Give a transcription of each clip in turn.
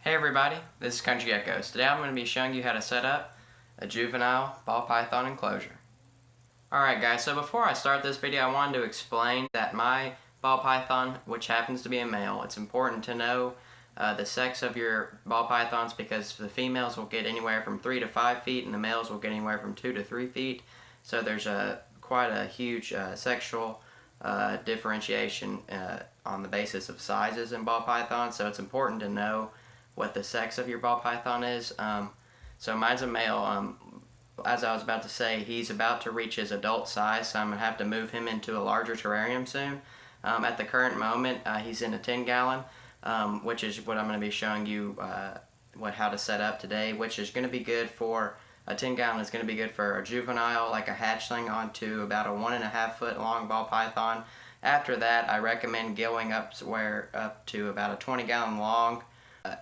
Hey everybody, this is Country Echoes. Today I'm going to be showing you how to set up a juvenile ball python enclosure. Alright guys, so before I start this video I wanted to explain that my ball python, which happens to be a male, it's important to know the sex of your ball pythons because the females will get anywhere from 3 to 5 feet and the males will get anywhere from 2 to 3 feet. So there's quite a huge sexual differentiation on the basis of sizes in ball pythons, so it's important to know what the sex of your ball python is. So mine's a male. As I was about to say, he's about to reach his adult size, so I'm going to have to move him into a larger terrarium soon. At the current moment, he's in a 10-gallon, which is what I'm going to be showing you how to set up today, which is going to be good for a 10-gallon is going to be good for a juvenile, like a hatchling, onto about a 1.5 foot long ball python. After that, I recommend going up to about a 20-gallon long.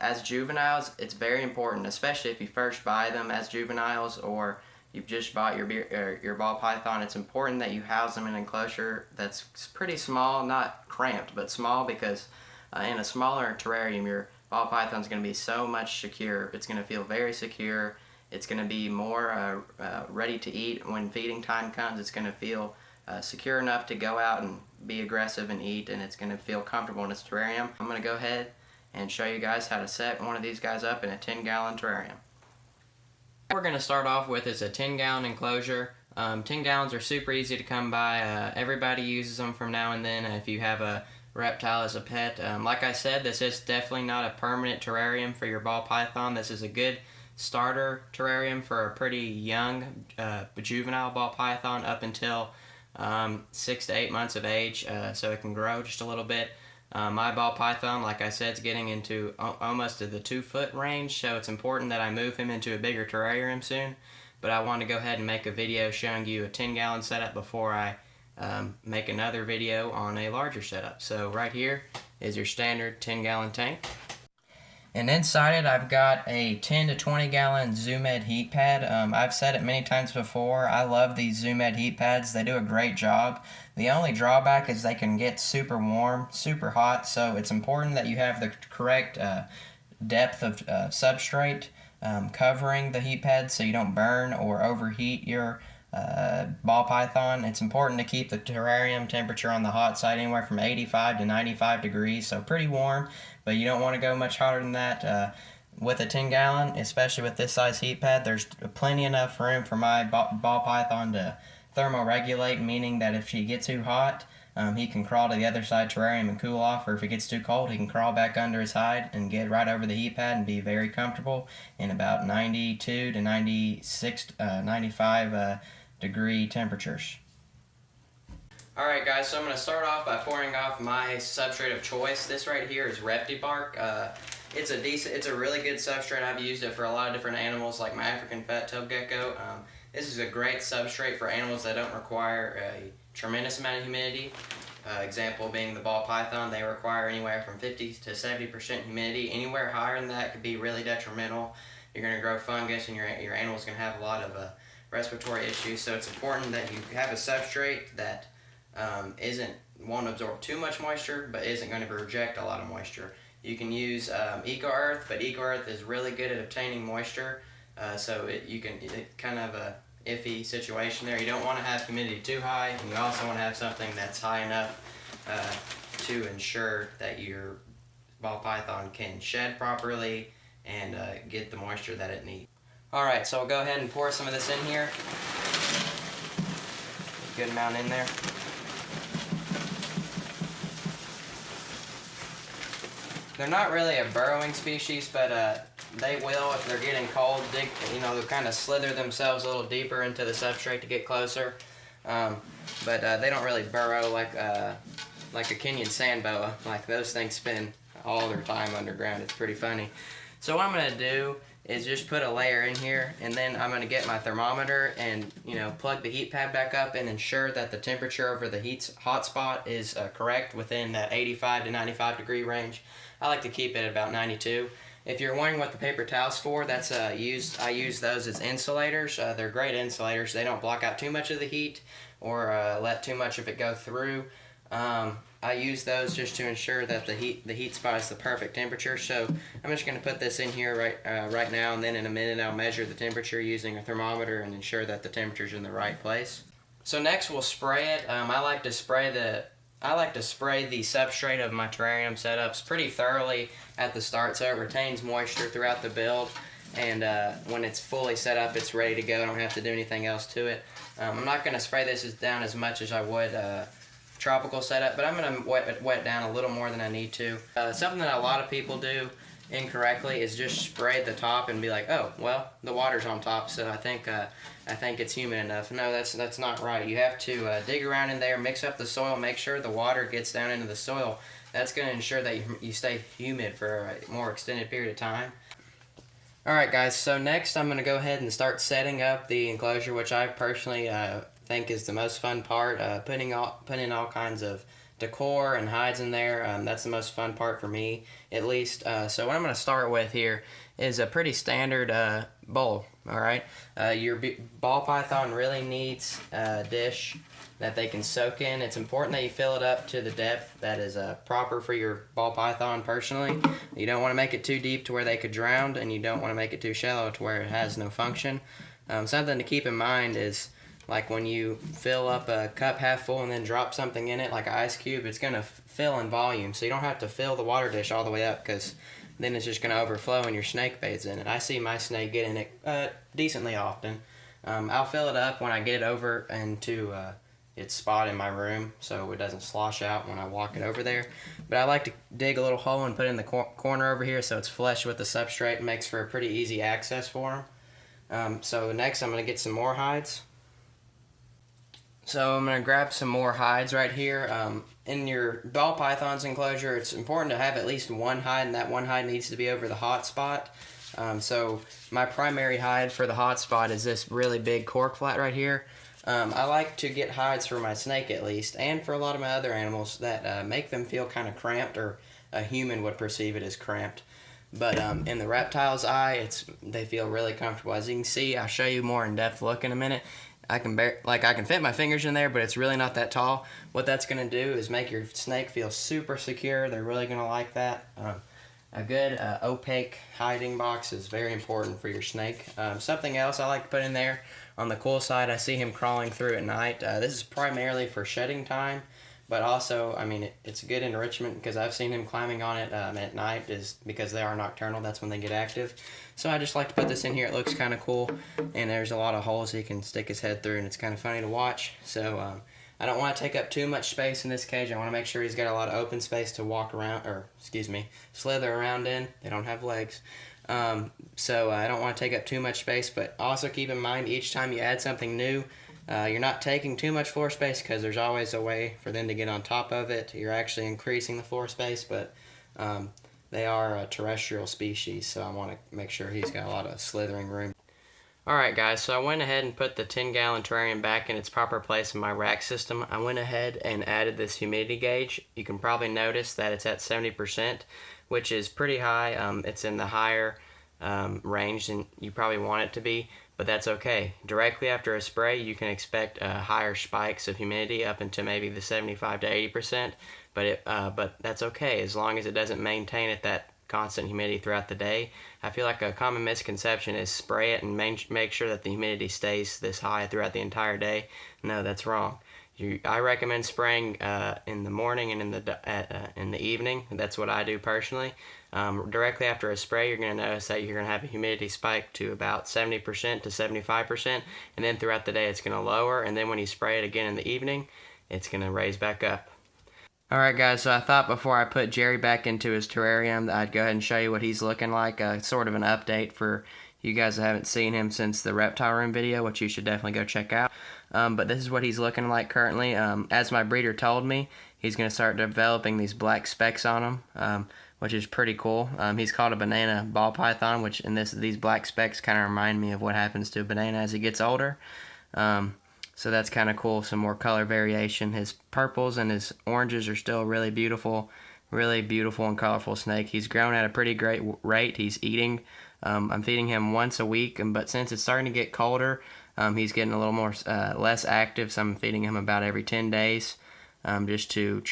As juveniles, it's very important, especially if you first buy them as juveniles or you've just bought your ball python, it's important that you house them in an enclosure that's pretty small, not cramped, but small, because in a smaller terrarium, your ball python is going to be so much secure. It's going to feel very secure. It's going to be more ready to eat when feeding time comes. It's going to feel secure enough to go out and be aggressive and eat, and it's going to feel comfortable in its terrarium. I'm going to go ahead and show you guys how to set one of these guys up in a 10-gallon terrarium. What we're going to start off with is a 10-gallon enclosure. 10 gallons are super easy to come by. Everybody uses them from now and then if you have a reptile as a pet. Like I said, this is definitely not a permanent terrarium for your ball python. This is a good starter terrarium for a pretty young juvenile ball python up until 6 to 8 months of age, so it can grow just a little bit. My ball python, like I said, is getting into almost to the 2-foot range, so it's important that I move him into a bigger terrarium soon. But I want to go ahead and make a video showing you a 10-gallon setup before I make another video on a larger setup. So right here is your standard 10-gallon tank. And inside it, I've got a 10 to 20 gallon Zoom Ed heat pad. I've said it many times before, I love these Zoom Ed heat pads. They do a great job. The only drawback is they can get super warm, super hot, so it's important that you have the correct depth of substrate covering the heat pad so you don't burn or overheat your ball python. It's important to keep the terrarium temperature on the hot side anywhere from 85 to 95 degrees, so pretty warm, but you don't want to go much hotter than that. With a 10-gallon, especially with this size heat pad, there's plenty enough room for my ball python to thermoregulate, meaning that if she gets too hot, he can crawl to the other side terrarium and cool off, or if it gets too cold, he can crawl back under his hide and get right over the heat pad and be very comfortable in about 92 to 96, 95 degree temperatures. Alright guys, so I'm going to start off by pouring off my substrate of choice. This right here is Reptibark. It's a really good substrate. I've used it for a lot of different animals like my African fat-tailed gecko. This is a great substrate for animals that don't require a tremendous amount of humidity. Example being the ball python, they require anywhere from 50 to 70% humidity. Anywhere higher than that could be really detrimental. You're going to grow fungus and your animal's going to have a lot of respiratory issues. So it's important that you have a substrate that won't absorb too much moisture but isn't going to reject a lot of moisture. You can use Eco Earth, but Eco Earth is really good at obtaining moisture. So it's kind of a iffy situation there. You don't want to have humidity too high, and you also want to have something that's high enough to ensure that your ball python can shed properly and get the moisture that it needs. Alright, so we'll go ahead and pour some of this in here. Good amount in there. They're not really a burrowing species, but they will, if they're getting cold, they'll kind of slither themselves a little deeper into the substrate to get closer. But they don't really burrow like a Kenyan sand boa. Like those things spend all their time underground. It's pretty funny. So what I'm going to do is just put a layer in here, and then I'm going to get my thermometer and plug the heat pad back up and ensure that the temperature over the hot spot is correct within that 85 to 95 degree range. I like to keep it at about 92. If you're wondering what the paper towel's for, that's I use those as insulators. They're great insulators. They don't block out too much of the heat or let too much of it go through. I use those just to ensure that the heat spot is the perfect temperature. So I'm just going to put this in here right now, and then in a minute I'll measure the temperature using a thermometer and ensure that the temperature's in the right place. So next we'll spray it. I like to spray the substrate of my terrarium setups pretty thoroughly at the start so it retains moisture throughout the build, and when it's fully set up it's ready to go. I don't have to do anything else to it. I'm not going to spray this down as much as I would tropical setup, but I'm going to wet it down a little more than I need to. Something that a lot of people do incorrectly is just spray the top and be like, oh well, the water's on top, so I think it's humid enough. No, that's not right. You have to dig around in there, mix up the soil, make sure the water gets down into the soil. That's going to ensure that you stay humid for a more extended period of time. Alright guys, so next I'm going to go ahead and start setting up the enclosure, which I personally think is the most fun part. Putting in all kinds of decor and hides in there. That's the most fun part for me, at least. So what I'm going to start with here is a pretty standard bowl. Alright, your ball python really needs a dish that they can soak in. It's important that you fill it up to the depth that is proper for your ball python personally. You don't want to make it too deep to where they could drown, and you don't want to make it too shallow to where it has no function. Something to keep in mind is, like when you fill up a cup half full and then drop something in it like an ice cube, it's going to fill in volume. So you don't have to fill the water dish all the way up, because then it's just going to overflow and your snake bathes in it. I see my snake get in it decently often. I'll fill it up when I get it over into its spot in my room so it doesn't slosh out when I walk it over there. But I like to dig a little hole and put it in the corner over here so it's flush with the substrate. It makes for a pretty easy access for them. So next I'm going to get some more hides. So I'm going to grab some more hides right here. In your ball python's enclosure, it's important to have at least one hide, and that one hide needs to be over the hot spot. So my primary hide for the hot spot is this really big cork flat right here. I like to get hides for my snake at least, and for a lot of my other animals that make them feel kind of cramped, or a human would perceive it as cramped. But in the reptile's eye, they feel really comfortable. As you can see, I'll show you more in-depth look in a minute. I can fit my fingers in there, but it's really not that tall. What that's going to do is make your snake feel super secure. They're really going to like that. A good opaque hiding box is very important for your snake. Something else I like to put in there on the cool side, I see him crawling through at night. This is primarily for shedding time, but also, I mean, it's a good enrichment because I've seen him climbing on it at night, is because they are nocturnal. That's when they get active. So I just like to put this in here. It looks kind of cool, and there's a lot of holes he can stick his head through, and it's kind of funny to watch. So I don't want to take up too much space in this cage. I want to make sure he's got a lot of open space to walk around, or excuse me, slither around in. They don't have legs. So I don't want to take up too much space, but also keep in mind each time you add something new, you're not taking too much floor space, because there's always a way for them to get on top of it. You're actually increasing the floor space, but they are a terrestrial species, so I want to make sure he's got a lot of slithering room. Alright guys, so I went ahead and put the 10-gallon terrarium back in its proper place in my rack system. I went ahead and added this humidity gauge. You can probably notice that it's at 70%, which is pretty high. It's in the higher range than you probably want it to be, but that's okay. Directly after a spray, you can expect higher spikes of humidity up into maybe the 75 to 80%, but that's okay as long as it doesn't maintain at that constant humidity throughout the day. I feel like a common misconception is spray it and make sure that the humidity stays this high throughout the entire day. No, that's wrong. I recommend spraying in the morning and in the evening. That's what I do personally. Directly after a spray, you're going to notice that you're going to have a humidity spike to about 70% to 75%, and then throughout the day it's going to lower, and then when you spray it again in the evening, it's going to raise back up. Alright guys, so I thought before I put Jerry back into his terrarium that I'd go ahead and show you what he's looking like, sort of an update for you guys that haven't seen him since the reptile room video, which you should definitely go check out. But this is what he's looking like currently. As my breeder told me, he's going to start developing these black specks on him, which is pretty cool. He's called a banana ball python, which these black specks kind of remind me of what happens to a banana as he gets older. So that's kind of cool, some more color variation. His purples and his oranges are still really beautiful and colorful snake. He's grown at a pretty great rate. He's eating. I'm feeding him once a week, but since it's starting to get colder, he's getting a little more less active, so I'm feeding him about every 10 days just to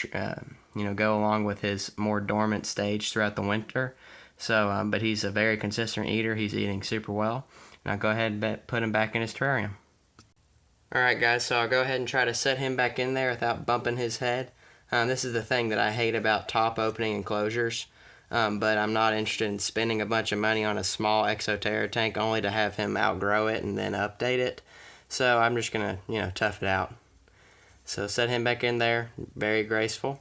go along with his more dormant stage throughout the winter. So, but he's a very consistent eater. He's eating super well. And I'll go ahead and put him back in his terrarium. Alright guys, so I'll go ahead and try to set him back in there without bumping his head. This is the thing that I hate about top opening enclosures. But I'm not interested in spending a bunch of money on a small Exoterra tank only to have him outgrow it and then update it. So I'm just going to, tough it out. So set him back in there, very graceful.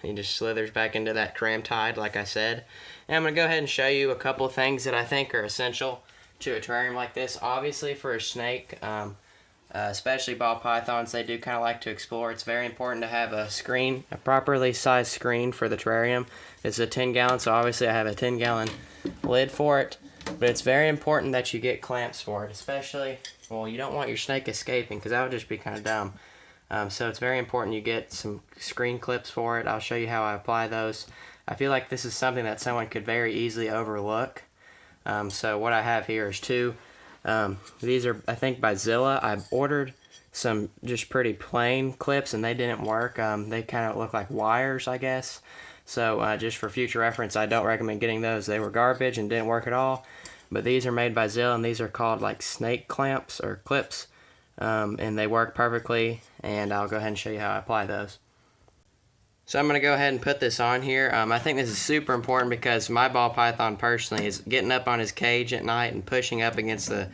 He just slithers back into that cramped hide, like I said. And I'm going to go ahead and show you a couple of things that I think are essential to a terrarium like this. Obviously for a snake, especially ball pythons, they do kind of like to explore. It's very important to have a screen, a properly sized screen for the terrarium. It's a 10-gallon, so obviously I have a 10-gallon lid for it. But it's very important that you get clamps for it, especially, well, you don't want your snake escaping because that would just be kind of dumb. So it's very important you get some screen clips for it. I'll show you how I apply those. I feel like this is something that someone could very easily overlook. So what I have here is two. These are, I think, by Zilla. I ordered some just pretty plain clips and they didn't work. They kind of look like wires, I guess. So just for future reference, I don't recommend getting those. They were garbage and didn't work at all. But these are made by Zilla and these are called like snake clamps or clips. And they work perfectly, and I'll go ahead and show you how I apply those. So I'm going to go ahead and put this on here. I think this is super important because my ball python personally is getting up on his cage at night and pushing up against the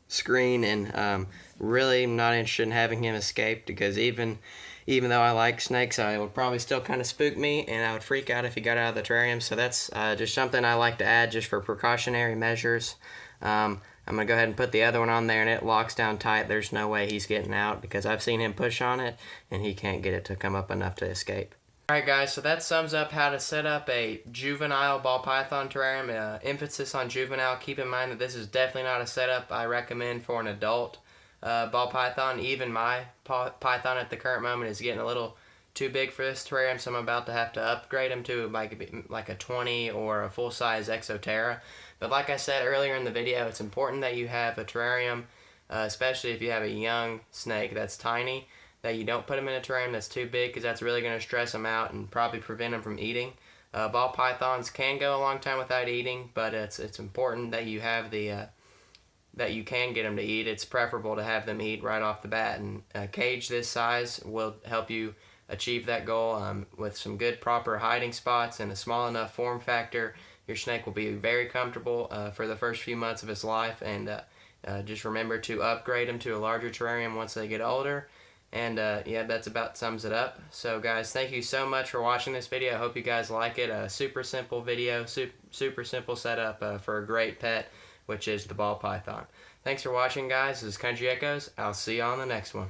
screen, and really not interested in having him escape because even though I like snakes, it would probably still kind of spook me and I would freak out if he got out of the terrarium. So that's just something I like to add just for precautionary measures. I'm going to go ahead and put the other one on there and it locks down tight. There's no way he's getting out because I've seen him push on it and he can't get it to come up enough to escape. Alright guys, so that sums up how to set up a juvenile ball python terrarium. Emphasis on juvenile. Keep in mind that this is definitely not a setup I recommend for an adult ball python. Even my python at the current moment is getting a little too big for this terrarium, so I'm about to have to upgrade him to like a 20 or a full-size Exoterra. But like I said earlier in the video, it's important that you have a terrarium, especially if you have a young snake that's tiny, that you don't put him in a terrarium that's too big because that's really going to stress him out and probably prevent him from eating. Ball pythons can go a long time without eating, but it's important that you have that you can get them to eat. It's preferable to have them eat right off the bat, and a cage this size will help you achieve that goal with some good proper hiding spots and a small enough form factor. Your snake will be very comfortable for the first few months of his life, and just remember to upgrade them to a larger terrarium once they get older. And yeah, that's about sums it up. So guys, thank you so much for watching this video. I hope you guys like it. A super simple video, super simple setup for a great pet, which is the ball python. Thanks for watching guys. This is Country Echoes. I'll see you on the next one.